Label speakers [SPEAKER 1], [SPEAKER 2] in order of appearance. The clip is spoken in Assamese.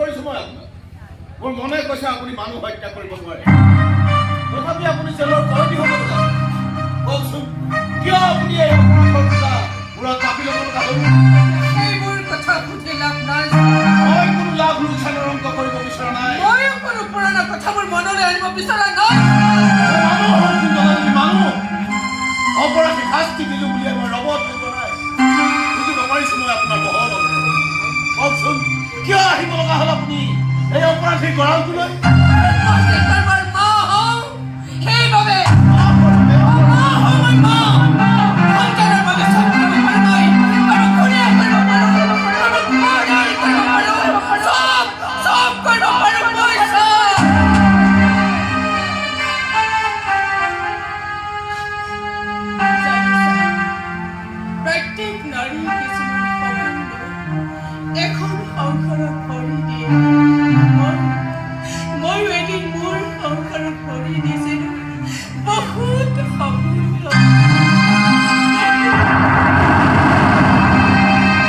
[SPEAKER 1] কৰিছোঁ মই আপোনাক মোৰ মনে কৈছে আপুনি মানুহ হত্যা কৰিব নোৱাৰে তথাপি আপুনি জেলৰ কয়দী হ'ব লগা কওকচোন কিয় আপুনি এই অপৰাধৰ কথা মূৰত চাপি ল'ব লগা হ'ল
[SPEAKER 2] সেইবোৰ কথা সুধি লাভ নাই
[SPEAKER 1] মই কোনো লাভ লোকচানৰ অংক কৰিব বিচৰা নাই
[SPEAKER 2] ময়ো কোনো পুৰণা কথাবোৰ মনলৈ আনিব বিচৰা নাই
[SPEAKER 1] মানুহ অপৰাধী শাস্তি দিলোঁ বুলিয়ে মই ৰবত দিব নাই বুজিব পাৰিছোঁ মই আপোনাৰ বহল কওকচোন কিয় আহিব লগা হ'ল আপুনি এই অপৰাধীৰ গঁৰালটোলৈ